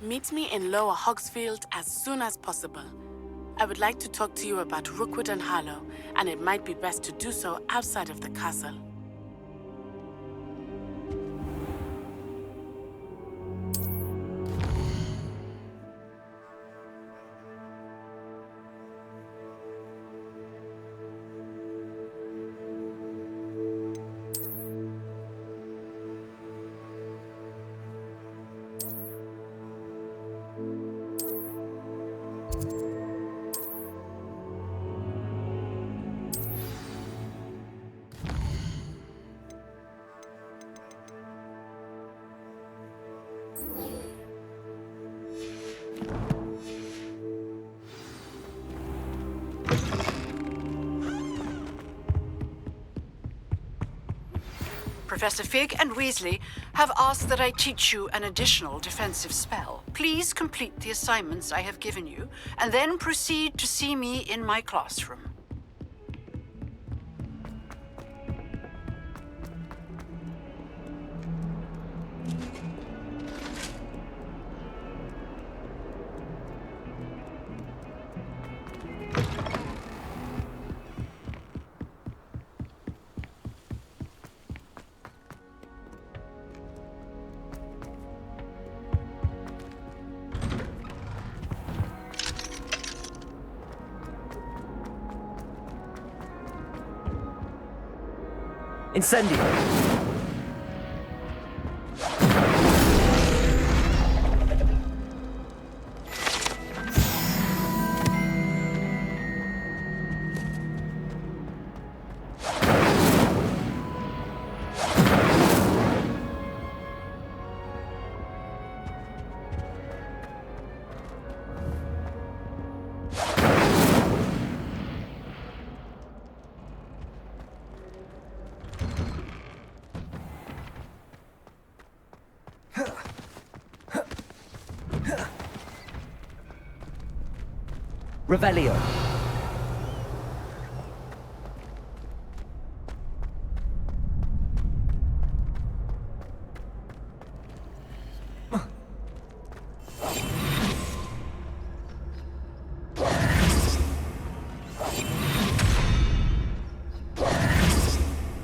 Meet me in Lower Hogsfield as soon as possible. I would like to talk to you about Rookwood and Harlow, and it might be best to do so outside of the castle. Professor Fig and Weasley have asked that I teach you an additional defensive spell. Please complete the assignments I have given you, and then proceed to see me in my classroom. Incendio! Revelio.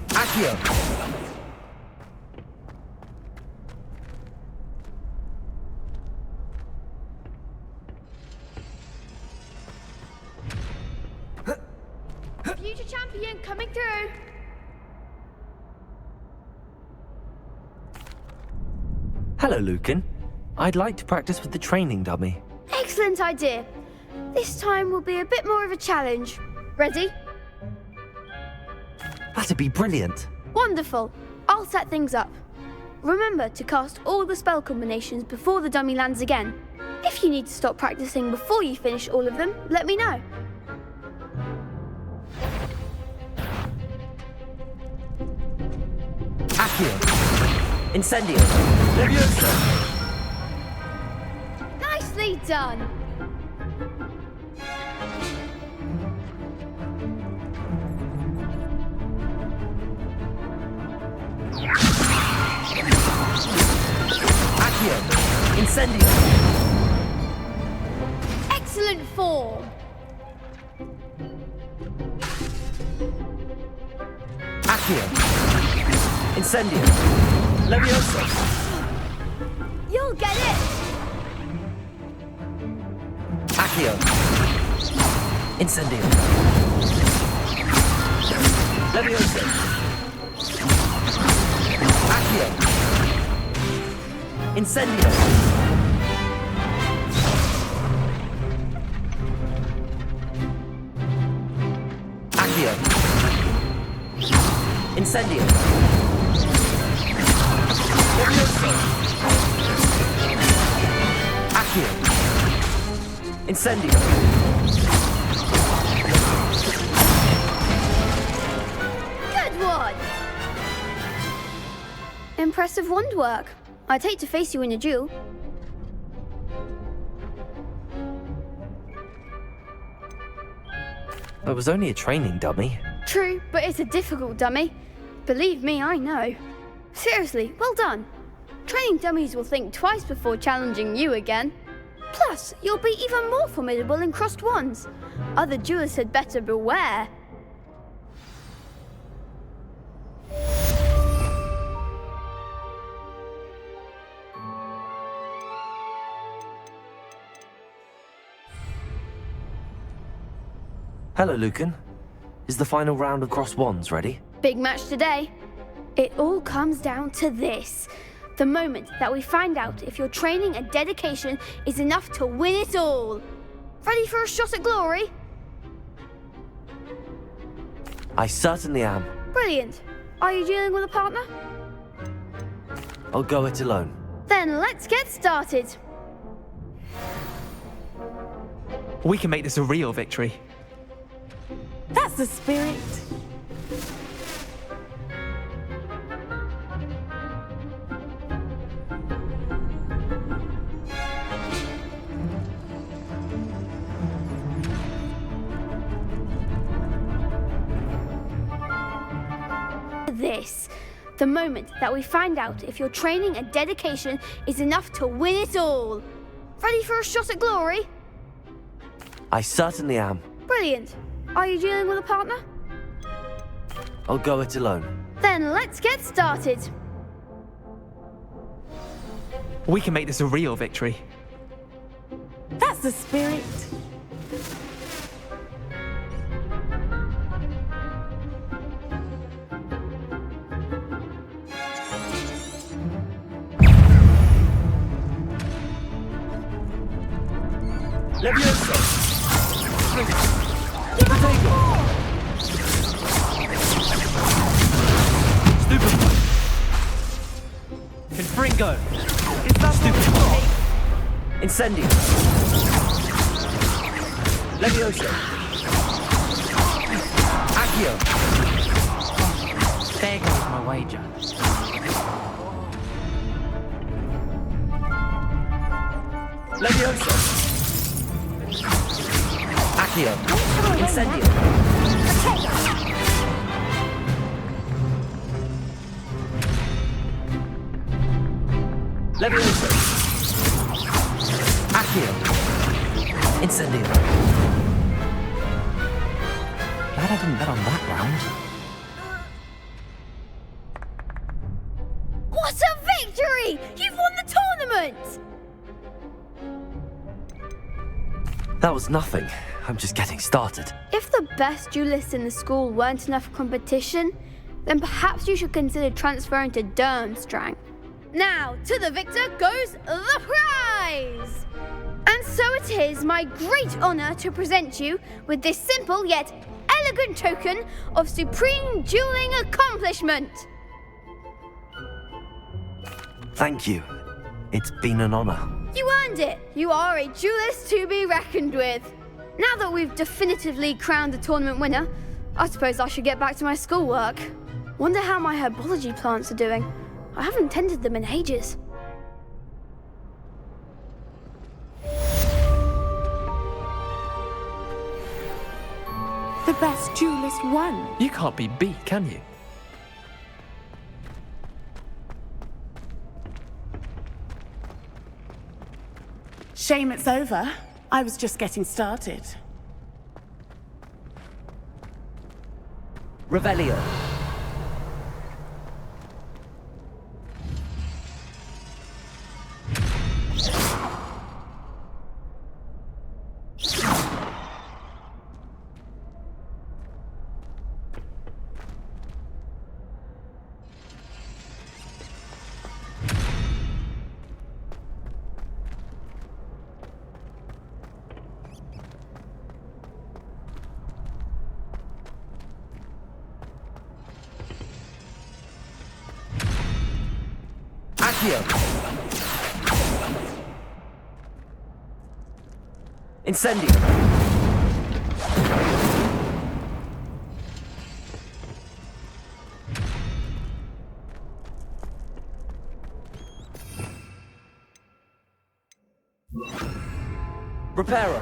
Accio. Future champion coming through. Hello, Lucan. I'd like to practice with the training dummy. Excellent idea. This time will be a bit more of a challenge. Ready? That'd be brilliant. Wonderful. I'll set things up. Remember to cast all the spell combinations before the dummy lands again. If you need to stop practicing before you finish all of them, let me know. Accio. Incendio. Leviosa. Nicely done. Accio. Incendio. Excellent form. Accio. Incendio. Leviosa. You'll get it. Accio. Incendio. Leviosa. Accio. Incendio. Accio. Incendio. Leviosa. Accio. Incendio. Good one. Impressive wand work. I'd hate to face you in a duel. It was only a training dummy. True, but it's a difficult dummy. Believe me, I know. Seriously, well done. Training dummies will think twice before challenging you again. Plus, you'll be even more formidable in crossed wands. Other duelists had better beware. Hello, Lucan. Is the final round of crossed wands ready? Big match today. It all comes down to this. The moment that we find out if your training and dedication is enough to win it all. Ready for a shot at glory? I certainly am. Brilliant. Are you dealing with a partner? I'll go it alone. Then let's get started. We can make this a real victory. That's the spirit. This. The moment that we find out if your training and dedication is enough to win it all. Ready for a shot at glory? I certainly am. Brilliant. Are you dealing with a partner? I'll go it alone. Then let's get started. We can make this a real victory. That's the spirit. Leviosa! Potato! Stupid! Confringo! Stupid! Incendio! Leviosa! Accio! There goes my wager. Leviosa! Accio! Incendio! Leviosa! Accio! Incendio! Glad I didn't bet on that round. What a victory! You've won the tournament! That was nothing. I'm just getting started. If the best duelists in the school weren't enough competition, then perhaps you should consider transferring to Durmstrang. Now, to the victor goes the prize! And so it is my great honor to present you with this simple yet elegant token of supreme dueling accomplishment. Thank you. It's been an honor. You earned it. You are a duelist to be reckoned with. Now that we've definitively crowned the tournament winner, I suppose I should get back to my schoolwork. Wonder how my herbology plants are doing. I haven't tended them in ages. The best duelist won. You can't be beat, can you? Shame it's over. I was just getting started. Revelio. Accio! Incendio! Reparo!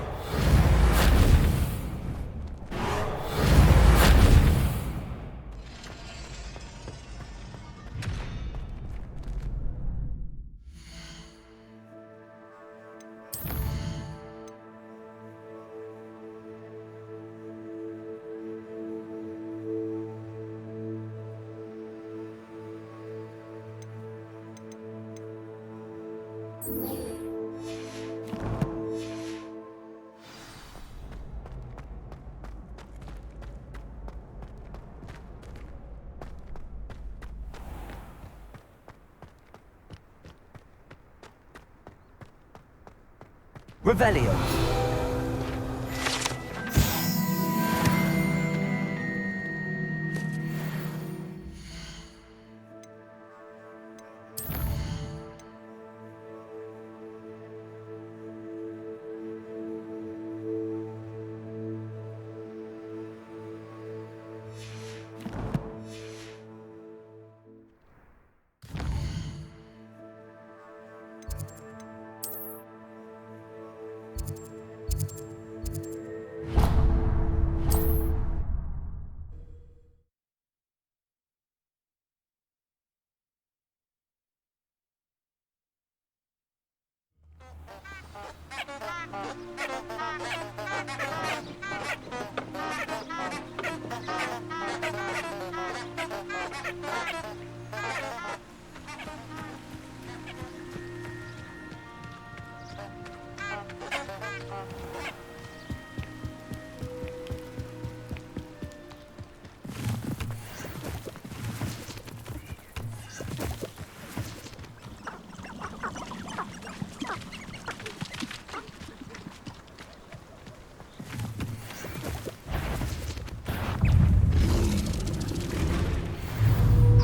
Revelio.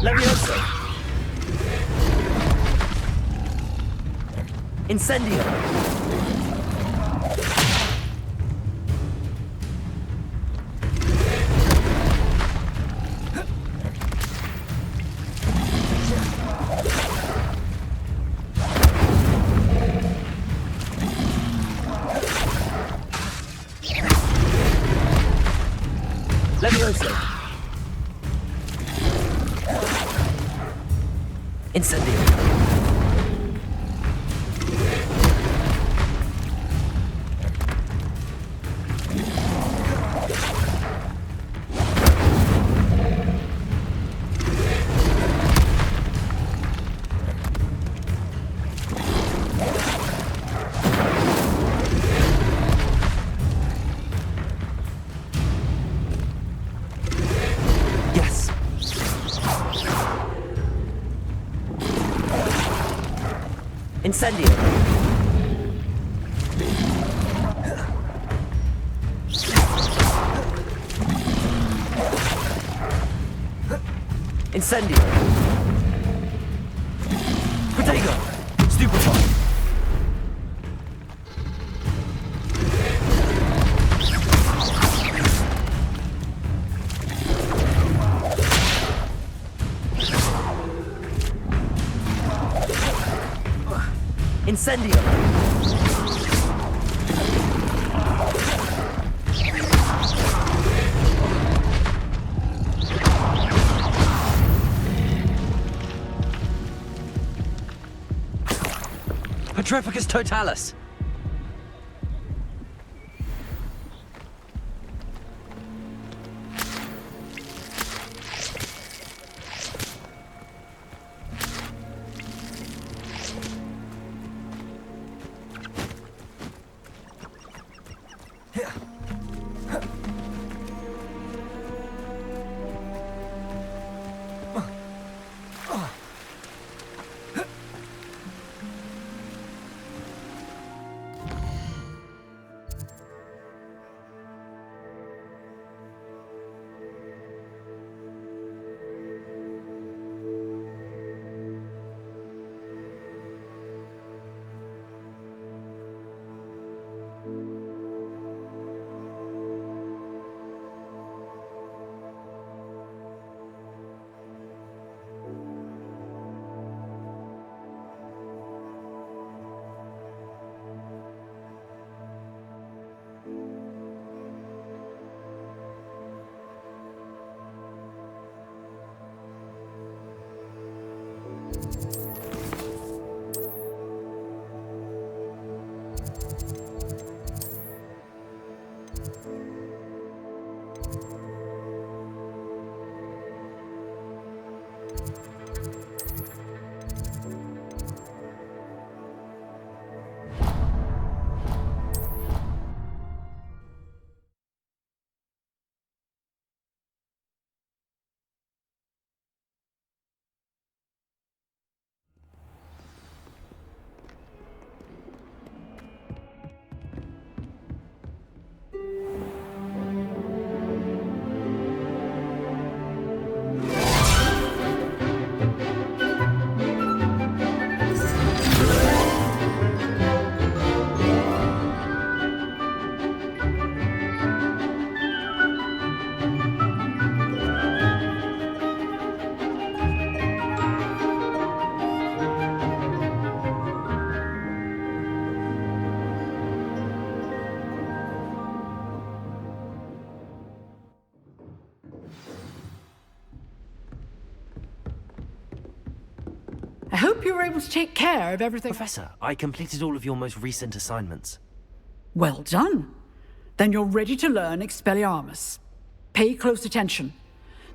Levioso. Incendio. Levioso. Incendio. Yes. Incendio. Incendio. Protego. Stupefy. Incendio. Petrificus totalis. hope you were able to take care of everything. Professor, I completed all of your most recent assignments. Well done. Then you're ready to learn Expelliarmus. Pay close attention.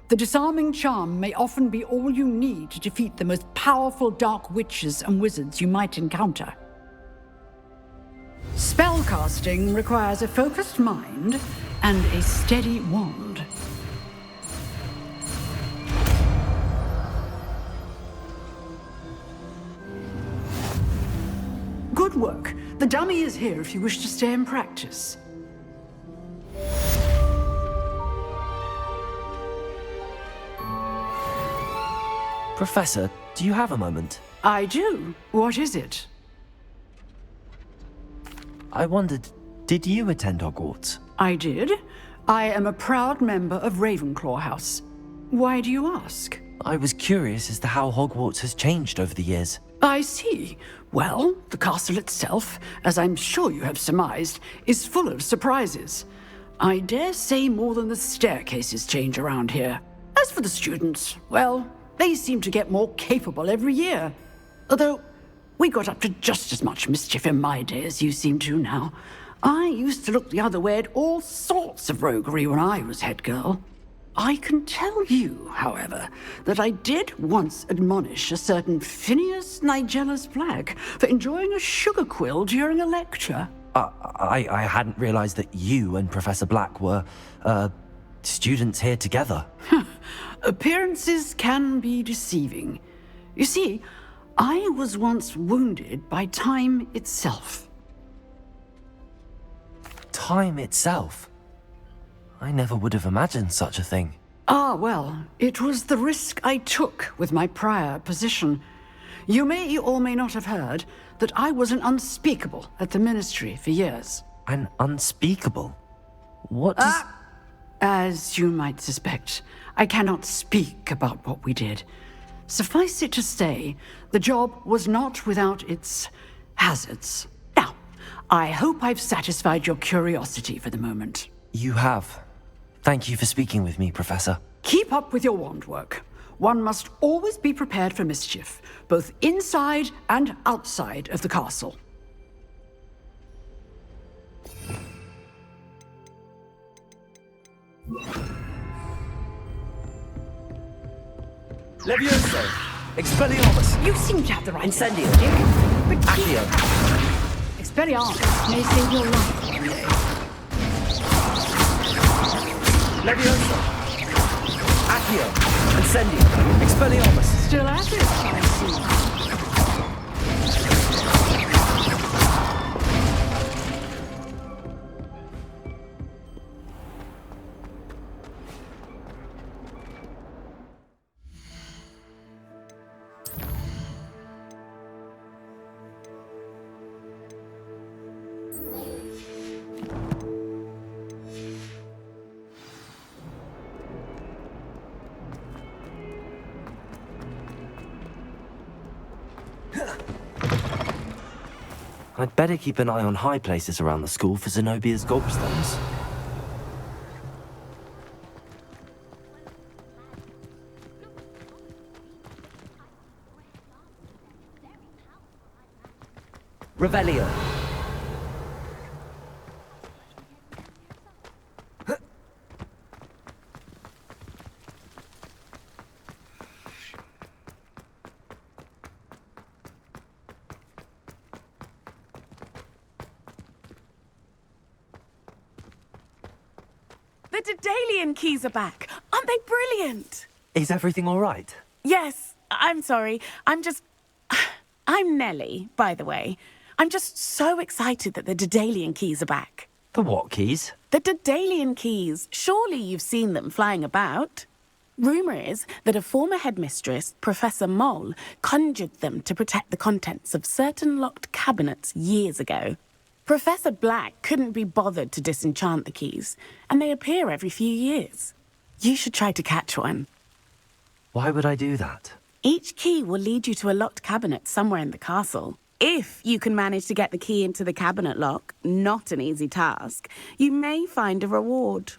The disarming charm may often be all you need to defeat the most powerful dark witches and wizards you might encounter. Spellcasting requires a focused mind and a steady wand. Good work. The dummy is here if you wish to stay and practice. Professor, do you have a moment? I do. What is it? I wondered, did you attend Hogwarts? I did. I am a proud member of Ravenclaw House. Why do you ask? I was curious as to how Hogwarts has changed over the years. I see. Well, the castle itself, as I'm sure you have surmised, is full of surprises. I dare say more than the staircases change around here. As for the students, well, they seem to get more capable every year. Although, we got up to just as much mischief in my day as you seem to now. I used to look the other way at all sorts of roguery when I was head girl. I can tell you, however, that I did once admonish a certain Phineas Nigellus Black for enjoying a sugar quill during a lecture. I hadn't realized that you and Professor Black were, students here together. Appearances can be deceiving. You see, I was once wounded by time itself. Time itself? I never would have imagined such a thing. Ah, well, it was the risk I took with my prior position. You may or may not have heard that I was an unspeakable at the Ministry for years. An unspeakable? What does... As you might suspect, I cannot speak about what we did. Suffice it to say, the job was not without its hazards. Now, I hope I've satisfied your curiosity for the moment. You have. Thank you for speaking with me, Professor. Keep up with your wand work. One must always be prepared for mischief, both inside and outside of the castle. Levioso! Expelliarmus! You seem to have the right Incendio! Dick. But Accio! Expelliarmus may save your life one day. Levioso! Accio! Incendio! Expelliarmus! Still at it, I see. I'd better keep an eye on high places around the school for Zenobia's gobstones. Revelio. The Daedalian keys are back. Aren't they brilliant? Is everything all right? Yes, I'm sorry. I'm Nellie, by the way. I'm just so excited that the Daedalian keys are back. The what keys? The Daedalian keys. Surely you've seen them flying about. Rumour is that a former headmistress, Professor Mole, conjured them to protect the contents of certain locked cabinets years ago. Professor Black couldn't be bothered to disenchant the keys, and they appear every few years. You should try to catch one. Why would I do that? Each key will lead you to a locked cabinet somewhere in the castle. If you can manage to get the key into the cabinet lock, not an easy task, you may find a reward.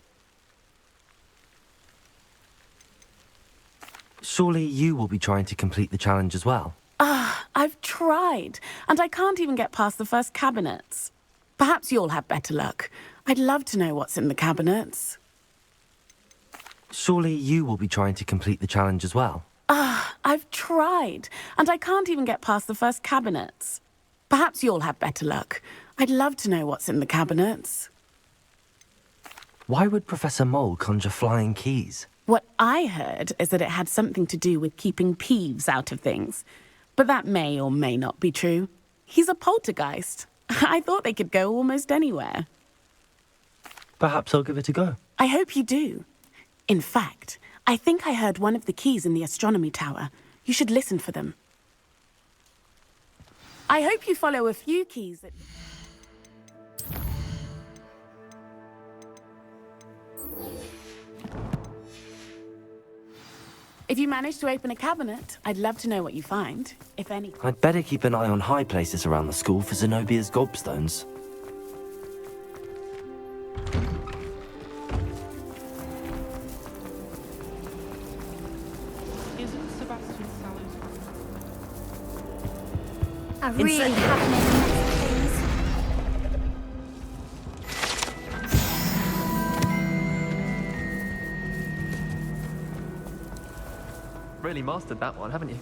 Surely you will be trying to complete the challenge as well? Ah, I've tried, and I can't even get past the first cabinets. Perhaps you'll have better luck. I'd love to know what's in the cabinets. Surely you will be trying to complete the challenge as well? I've tried, and I can't even get past the first cabinets. Perhaps you'll have better luck. I'd love to know what's in the cabinets. Why would Professor Mole conjure flying keys? What I heard is that it had something to do with keeping Peeves out of things. But that may or may not be true. He's a poltergeist. I thought they could go almost anywhere. Perhaps I'll give it a go. I hope you do. In fact, I think I heard one of the keys in the astronomy tower. You should listen for them. I hope you follow a few keys that... If you manage to open a cabinet, I'd love to know what you find, if any. I'd better keep an eye on high places around the school for Zenobia's gobstones. I really have made a mess of things. Really mastered that one, haven't you?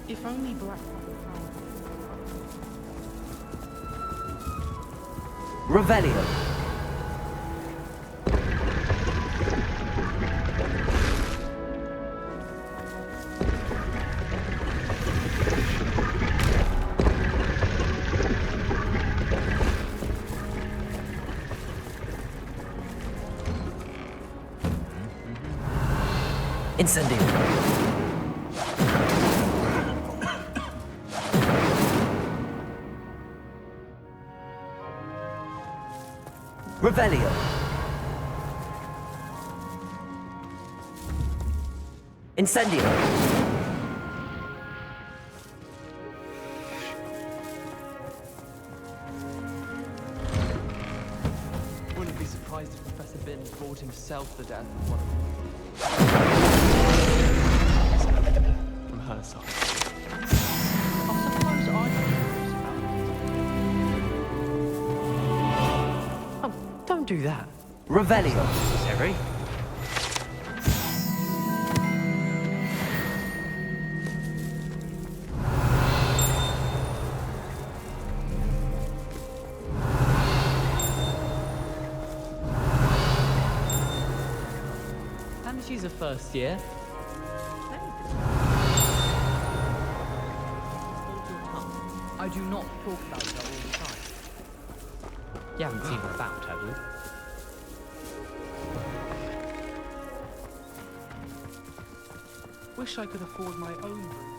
If only Black. Revelio. Incendio. Revelio. Incendio. Wouldn't be surprised if Professor Bin fought himself to death with one of them. From her side. I suppose I'm curious about it. Oh, don't do that. Revelio. Necessary. And she's a first year. I do not talk about her all the time. You haven't seen her about, have you? Wish I could afford my own room.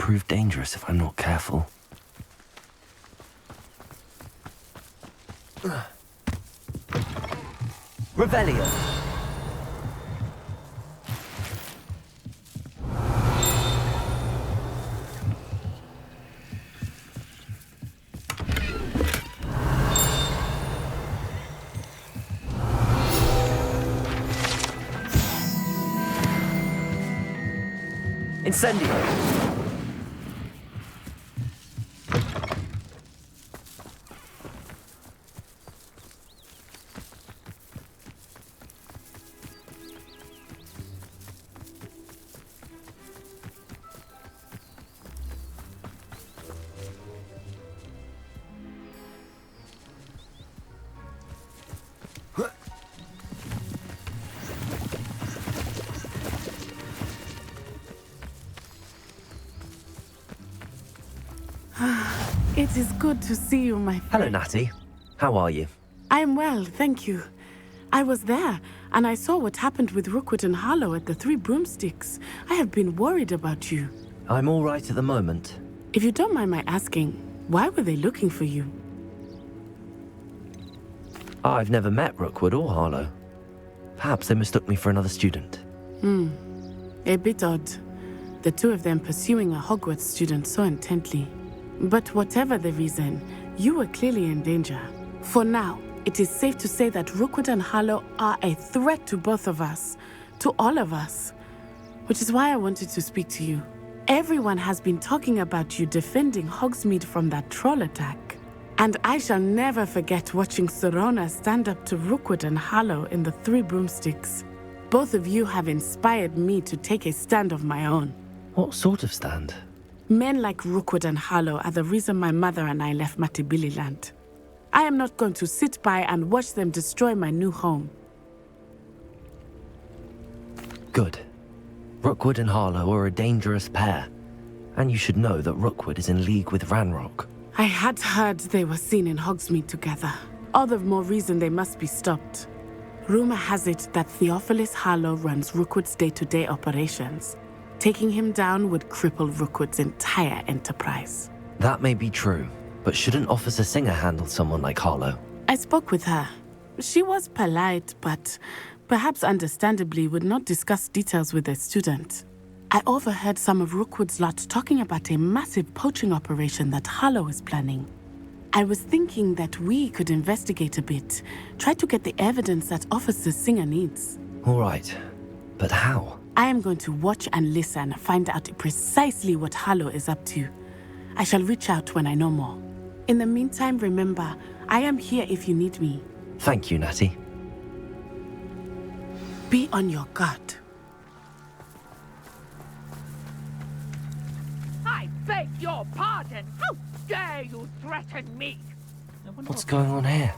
prove dangerous if I'm not careful. Revelio. Incendio. It is good to see you, my friend. Hello, Natty. How are you? I am well, thank you. I was there, and I saw what happened with Rookwood and Harlow at the Three Broomsticks. I have been worried about you. I'm all right at the moment. If you don't mind my asking, why were they looking for you? I've never met Rookwood or Harlow. Perhaps they mistook me for another student. A bit odd. The two of them pursuing a Hogwarts student so intently. But whatever the reason, you were clearly in danger. For now, it is safe to say that Rookwood and Harlow are a threat to both of us, to all of us. Which is why I wanted to speak to you. Everyone has been talking about you defending Hogsmeade from that troll attack. And I shall never forget watching Serona stand up to Rookwood and Harlow in the Three Broomsticks. Both of you have inspired me to take a stand of my own. What sort of stand? Men like Rookwood and Harlow are the reason my mother and I left Matabeleland. I am not going to sit by and watch them destroy my new home. Good. Rookwood and Harlow are a dangerous pair. And you should know that Rookwood is in league with Ranrock. I had heard they were seen in Hogsmeade together. All the more reason they must be stopped. Rumor has it that Theophilus Harlow runs Rookwood's day-to-day operations. Taking him down would cripple Rookwood's entire enterprise. That may be true, but shouldn't Officer Singer handle someone like Harlow? I spoke with her. She was polite, but perhaps understandably would not discuss details with a student. I overheard some of Rookwood's lot talking about a massive poaching operation that Harlow is planning. I was thinking that we could investigate a bit, try to get the evidence that Officer Singer needs. All right, but how? I am going to watch and listen, find out precisely what Harlow is up to. I shall reach out when I know more. In the meantime, remember, I am here if you need me. Thank you, Natty. Be on your guard. I beg your pardon! How dare you threaten me? What's going on here?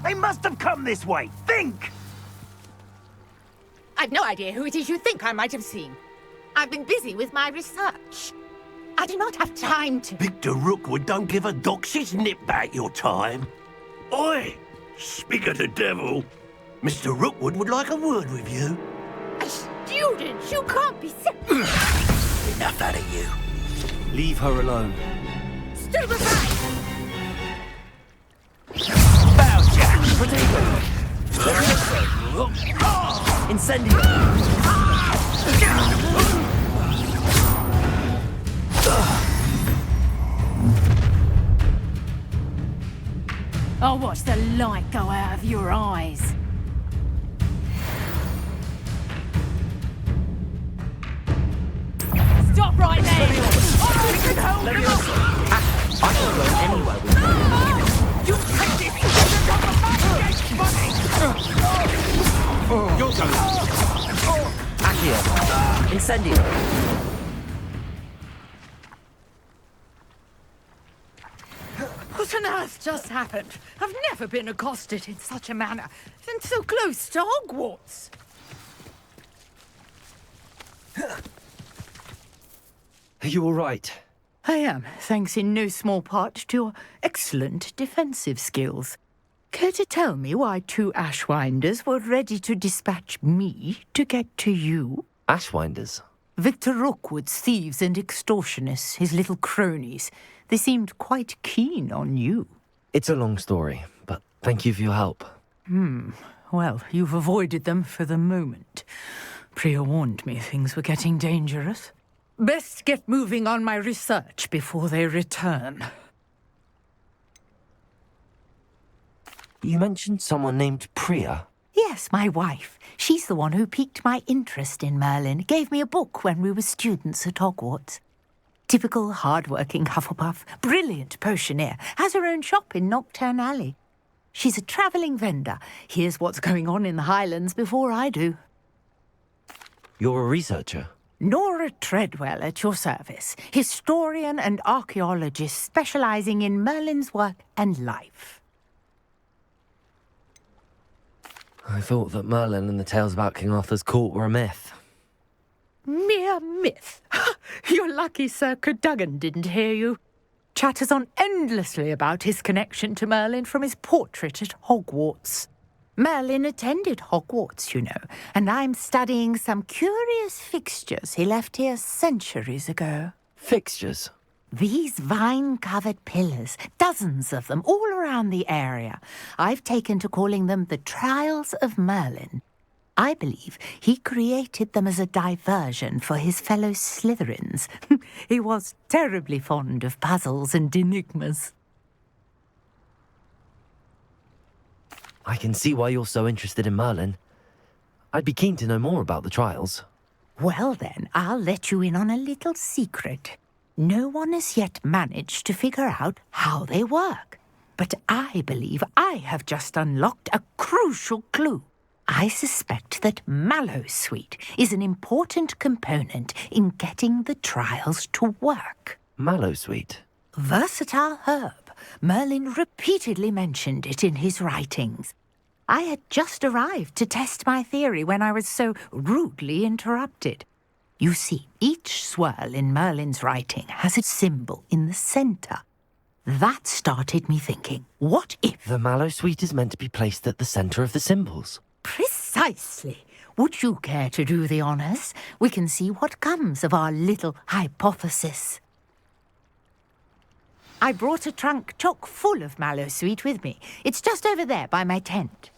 They must have come this way. Think! I've no idea who it is you think I might have seen. I've been busy with my research. I do not have time to... Victor Rookwood don't give a doxy's nip back your time. Oi! Speak of the devil. Mr. Rookwood would like a word with you. A student? You can't be so... Enough out of you. Leave her alone. Stupefy! Bow, Jack! Incendio! I'll watch the light go out of your eyes. Stop right there! I can hold him up! I can go anywhere with you. You take this! You're going. Accio. Incendio. What on earth just happened? I've never been accosted in such a manner, and so close to Hogwarts. Are you all right? I am, thanks in no small part to your excellent defensive skills. Care to tell me why 2 Ashwinders were ready to dispatch me to get to you? Ashwinders? Victor Rookwood's thieves and extortionists, his little cronies. They seemed quite keen on you. It's a long story, but thank you for your help. Well, you've avoided them for the moment. Priya warned me things were getting dangerous. Best get moving on my research before they return. You mentioned someone named Priya. Yes, my wife. She's the one who piqued my interest in Merlin. Gave me a book when we were students at Hogwarts. Typical hard-working Hufflepuff, brilliant potioneer, has her own shop in Nocturne Alley. She's a travelling vendor. Hears what's going on in the Highlands before I do. You're a researcher? Nora Treadwell at your service, historian and archaeologist specialising in Merlin's work and life. I thought that Merlin and the tales about King Arthur's court were a myth. Mere myth. You're lucky Sir Cadogan didn't hear you. Chatters on endlessly about his connection to Merlin from his portrait at Hogwarts. Merlin attended Hogwarts, you know, and I'm studying some curious fixtures he left here centuries ago. Fixtures? These vine-covered pillars, dozens of them, all around the area. I've taken to calling them the Trials of Merlin. I believe he created them as a diversion for his fellow Slytherins. He was terribly fond of puzzles and enigmas. I can see why you're so interested in Merlin. I'd be keen to know more about the trials. Well then, I'll let you in on a little secret. No one has yet managed to figure out how they work. But I believe I have just unlocked a crucial clue. I suspect that Mallowsweet is an important component in getting the trials to work. Mallowsweet? Versatile herb. Merlin repeatedly mentioned it in his writings. I had just arrived to test my theory when I was so rudely interrupted. You see, each swirl in Merlin's writing has a symbol in the centre. That started me thinking, what if... The Mallowsweet is meant to be placed at the centre of the symbols. Precisely. Would you care to do the honours? We can see what comes of our little hypothesis. I brought a trunk chock full of Mallowsweet with me. It's just over there by my tent.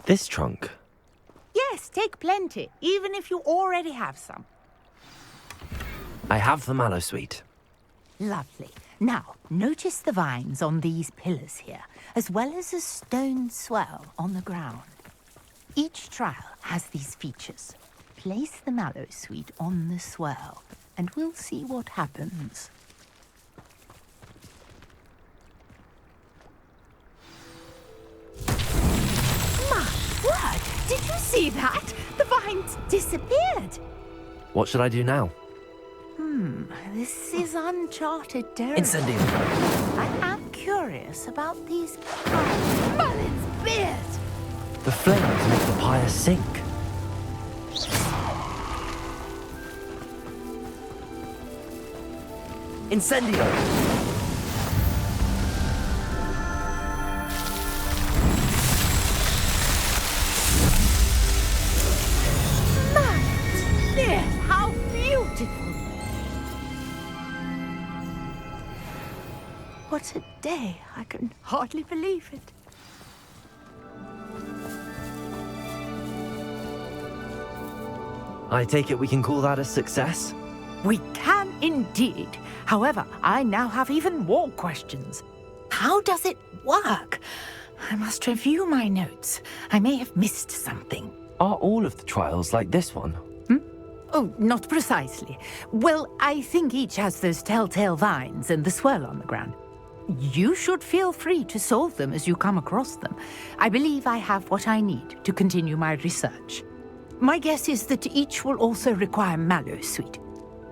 This trunk? Yes, take plenty, even if you already have some. I have the Mallowsweet. Lovely. Now, notice the vines on these pillars here, as well as a stone swell on the ground. Each trial has these features. Place the Mallowsweet on the swell, and we'll see what happens. My word! Did you see that? The vines disappeared! What should I do now? This is uncharted territory. Incendium! I am curious about these pies. Merlin's beard! The flames make the pyre sink. Incendio! Merlin's beard! How beautiful! What a day! I can hardly believe it. I take it we can call that a success? We can indeed. However, I now have even more questions. How does it work? I must review my notes. I may have missed something. Are all of the trials like this one? Oh, not precisely. Well, I think each has those telltale vines and the swirl on the ground. You should feel free to solve them as you come across them. I believe I have what I need to continue my research. My guess is that each will also require Mallowsweet,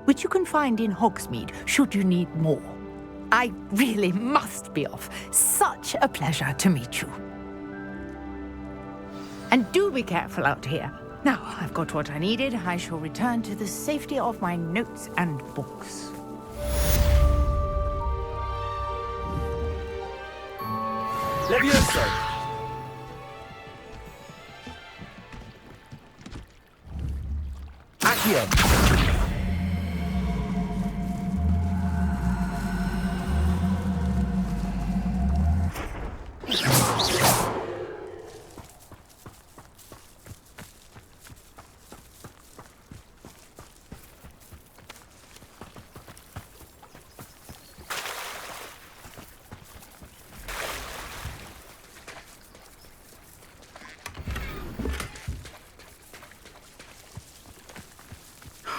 which you can find in Hogsmeade should you need more. I really must be off. Such a pleasure to meet you. And do be careful out here. Now I've got what I needed. I shall return to the safety of my notes and books. Levioso! Accio!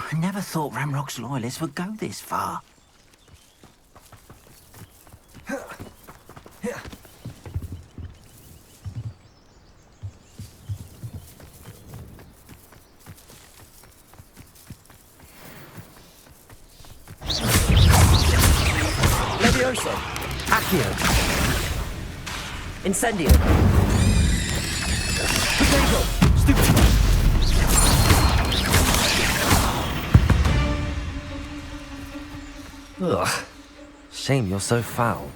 I never thought Ramrock's loyalists would go this far. Levioso! Accio! Incendio! Potato! Stupid! Ugh. Shame you're so foul.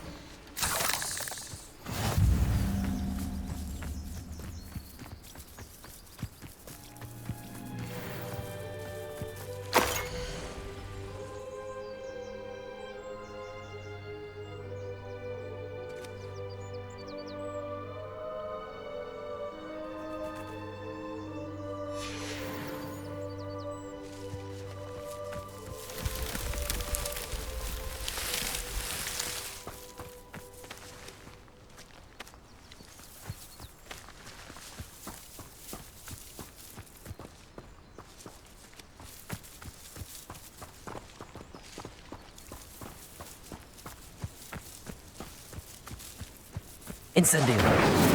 Incendio!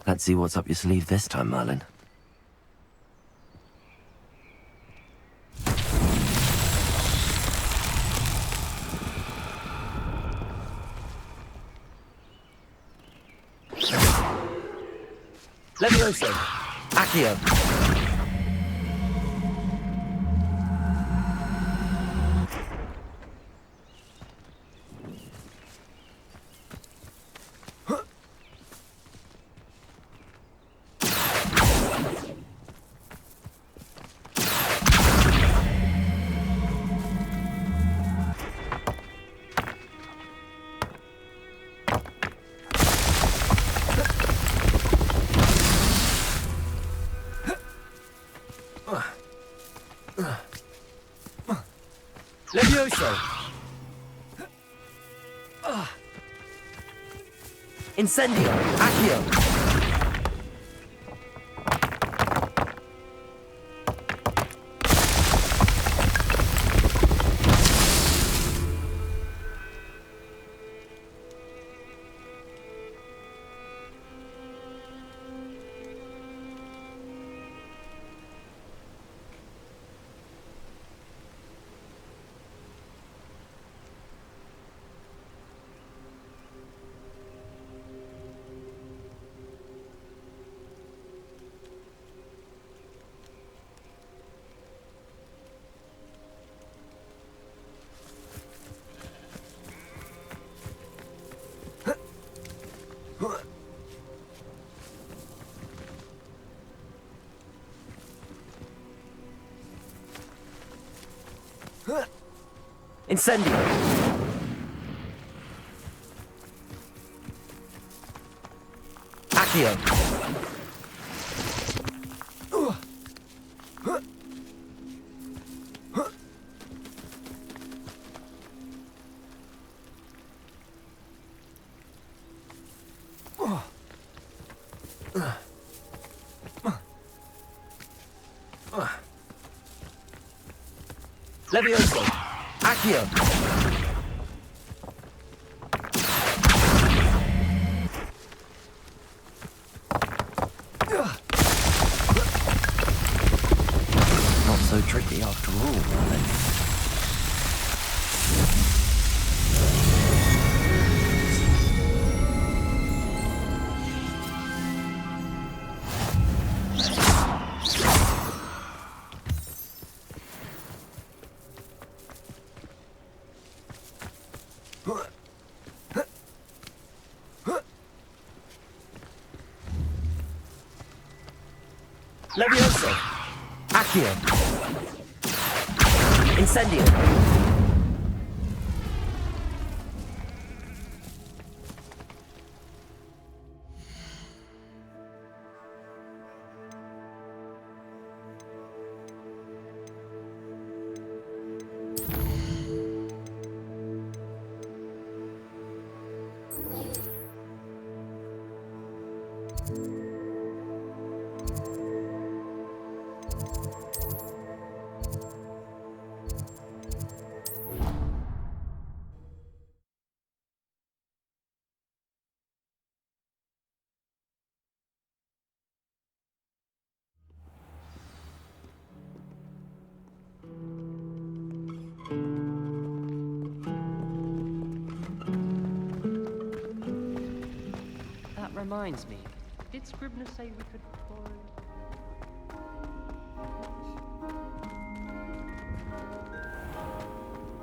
Let's see what's up your sleeve this time, Merlin. Levioso! Accio! Levioso! Incendio! Accio! Incendio! Accio! Levioso! Accio! Not so tricky after all, Merlin. Levioso! Accio! Incendio! That reminds me. Did Scribner say we could borrow...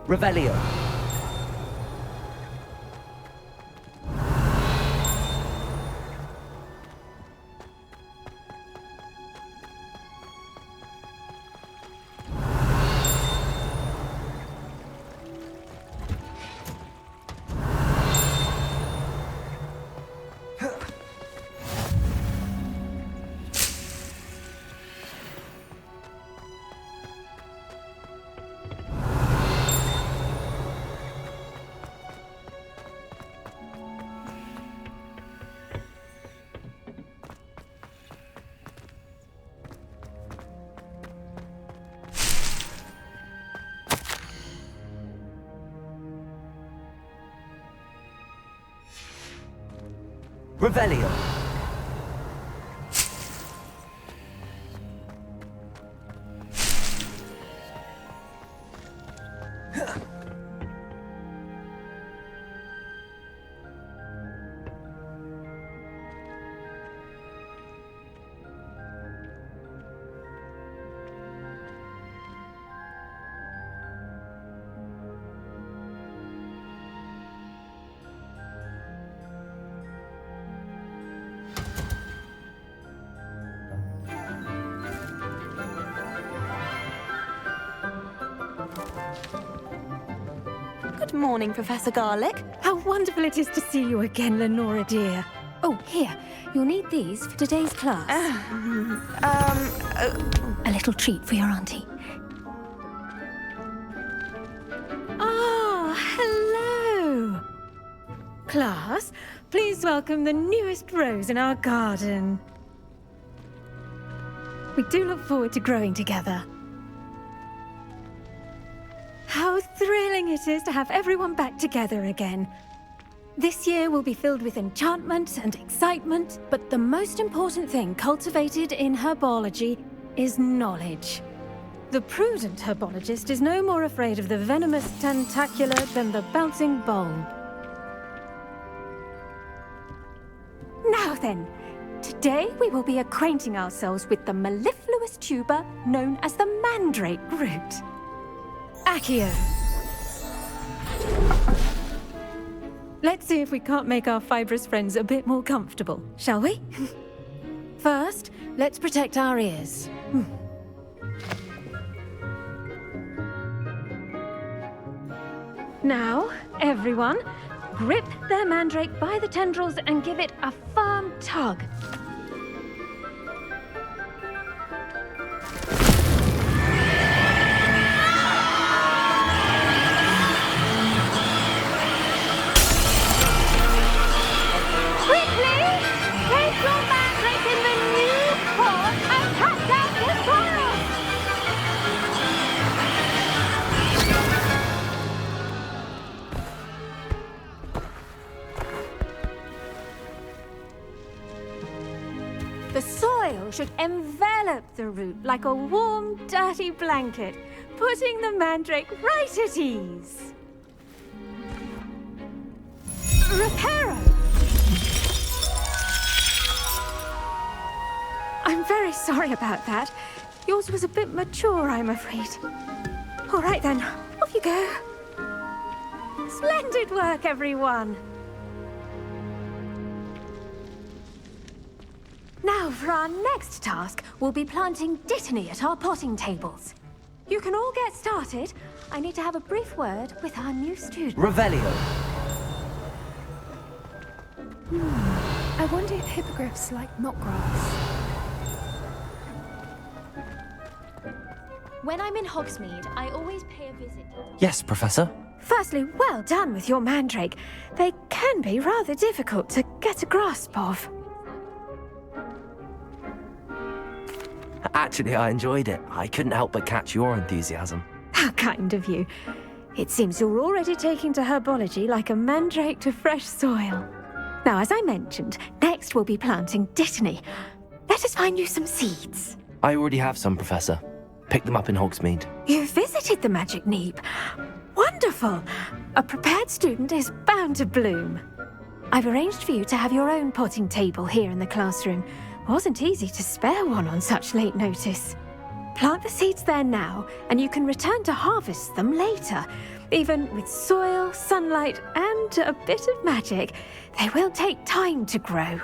Revelio! Revelio! Good morning, Professor Garlick. How wonderful it is to see you again, Lenora dear. Oh, here. You'll need these for today's class. A little treat for your auntie. Ah, hello. Class, please welcome the newest rose in our garden. We do look forward to growing together. How thrilling it is to have everyone back together again. This year will be filled with enchantment and excitement, but the most important thing cultivated in herbology is knowledge. The prudent herbologist is no more afraid of the venomous tentacula than the bouncing bulb. Now then, today we will be acquainting ourselves with the mellifluous tuber known as the mandrake root. Accio. Let's see if we can't make our fibrous friends a bit more comfortable, shall we? First, let's protect our ears. Now, everyone, grip their mandrake by the tendrils and give it a firm tug. Quickly, place your mandrake in the new pot and cut out the soil. The soil should envelop the root like a warm, dirty blanket, putting the mandrake right at ease. Reparo! I'm very sorry about that. Yours was a bit mature, I'm afraid. All right then, off you go. Splendid work, everyone. Now, for our next task, we'll be planting dittany at our potting tables. You can all get started. I need to have a brief word with our new student. Revelio. I wonder if hippogriffs like knotgrass. When I'm in Hogsmeade, I always pay a visit. Yes, Professor. Firstly, well done with your mandrake. They can be rather difficult to get a grasp of. Actually, I enjoyed it. I couldn't help but catch your enthusiasm. How kind of you. It seems you're already taking to herbology like a mandrake to fresh soil. Now, as I mentioned, next we'll be planting dittany. Let us find you some seeds. I already have some, Professor. Picked them up in Hogsmeade. You visited the Magic Neep. Wonderful! A prepared student is bound to bloom. I've arranged for you to have your own potting table here in the classroom. Wasn't easy to spare one on such late notice. Plant the seeds there now, and you can return to harvest them later. Even with soil, sunlight, and a bit of magic, they will take time to grow.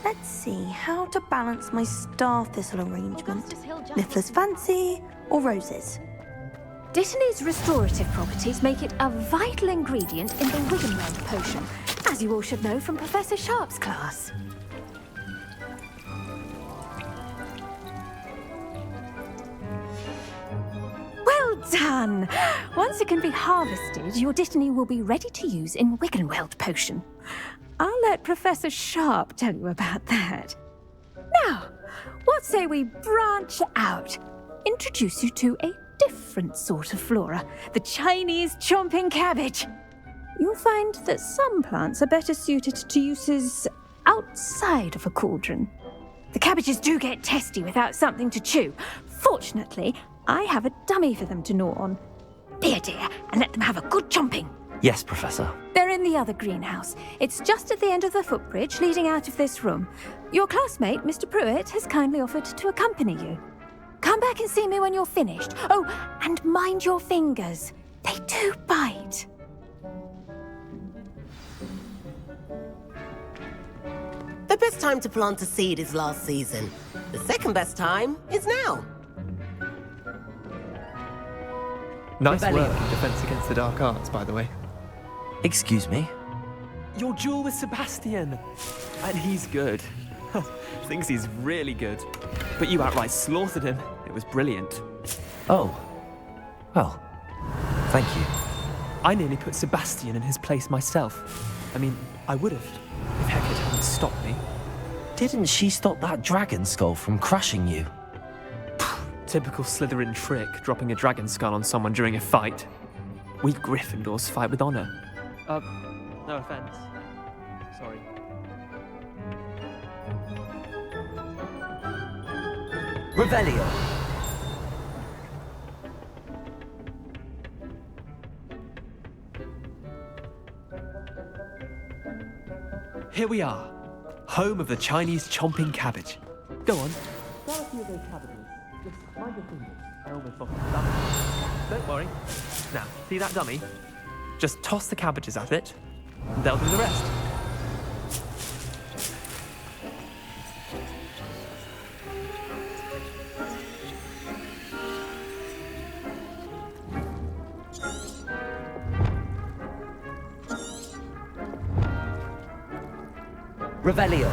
Let's see how to balance my star thistle arrangement. Niffler's fancy or roses? Dittany's restorative properties make it a vital ingredient in the Wiggenweld potion, as you all should know from Professor Sharp's class. Well done! Once it can be harvested, your dittany will be ready to use in Wiggenweld potion. I'll let Professor Sharp tell you about that. Now, what say we branch out? Introduce you to a different sort of flora, the Chinese chomping cabbage. You'll find that some plants are better suited to uses outside of a cauldron. The cabbages do get testy without something to chew. Fortunately, I have a dummy for them to gnaw on. Be a dear and let them have a good chomping. Yes, Professor. They're in the other greenhouse. It's just at the end of the footbridge leading out of this room. Your classmate, Mr. Pruitt, has kindly offered to accompany you. Come back and see me when you're finished. Oh, and mind your fingers. They do bite. The best time to plant a seed is last season. The second best time is now. Nice work in defense against the dark arts, by the way. Excuse me? Your duel with Sebastian! And he's good. Thinks he's really good. But you outright slaughtered him. It was brilliant. Oh. Well, thank you. I nearly put Sebastian in his place myself. I mean, I would have, if Hecate hadn't stopped me. Didn't she stop that dragon skull from crushing you? Typical Slytherin trick, dropping a dragon skull on someone during a fight. We Gryffindors fight with honor. No offense. Sorry. Revelio. Here we are, home of the Chinese chomping cabbage. Go on. Start a few of those cabbages. Just mind your fingers. I almost lost the dummy. Don't worry. Now, see that dummy? Just toss the cabbages at it, and they'll do the rest. Revelio.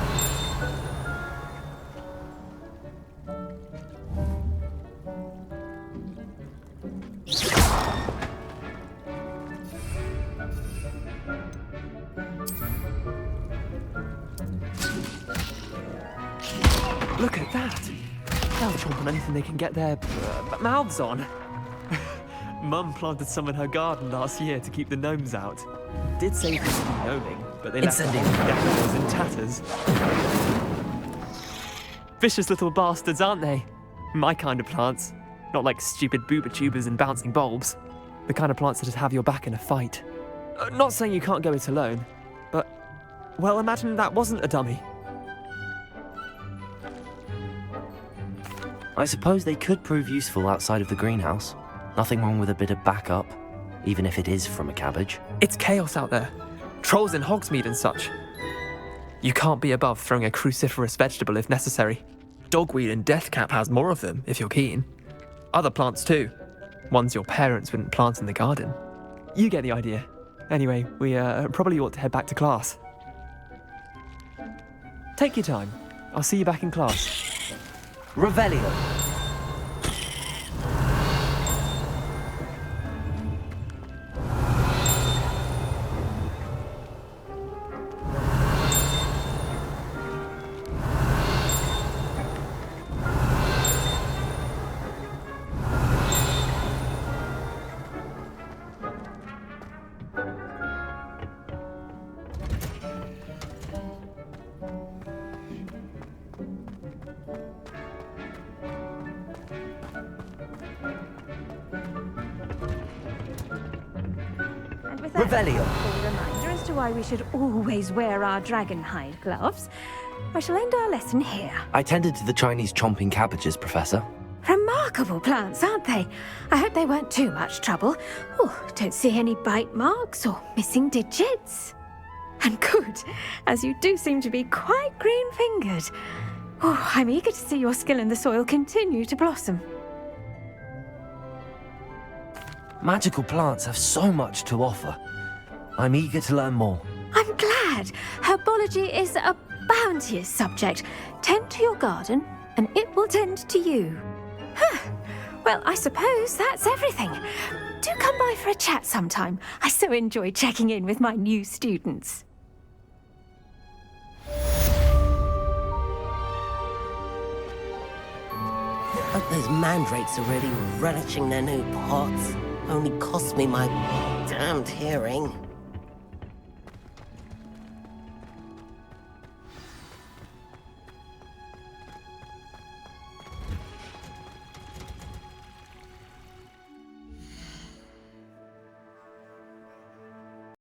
Look at that! They'll chomp on anything they can get their mouths on. Mum planted some in her garden last year to keep the gnomes out. Did save them from gnoming, but they left the daffodils in tatters. Vicious little bastards, aren't they? My kind of plants. Not like stupid booba tubers and bouncing bulbs. The kind of plants that just have your back in a fight. Not saying you can't go it alone, but, well, imagine that wasn't a dummy. I suppose they could prove useful outside of the greenhouse. Nothing wrong with a bit of backup, even if it is from a cabbage. It's chaos out there. Trolls in Hogsmeade and such. You can't be above throwing a cruciferous vegetable if necessary. Dogweed and deathcap has more of them, if you're keen. Other plants too. Ones your parents wouldn't plant in the garden. You get the idea. Anyway, we probably ought to head back to class. Take your time. I'll see you back in class. Revelio. Revelio. A reminder as to why we should always wear our dragonhide gloves. I shall end our lesson here. I tended to the Chinese chomping cabbages, Professor. Remarkable plants, aren't they? I hope they weren't too much trouble. Oh, don't see any bite marks or missing digits. And good, as you do seem to be quite green-fingered. Oh, I'm eager to see your skill in the soil continue to blossom. Magical plants have so much to offer. I'm eager to learn more. I'm glad. Herbology is a bounteous subject. Tend to your garden, and it will tend to you. Huh. Well, I suppose that's everything. Do come by for a chat sometime. I so enjoy checking in with my new students. Hope those mandrakes are really relishing their new pots. Only cost me my damned hearing.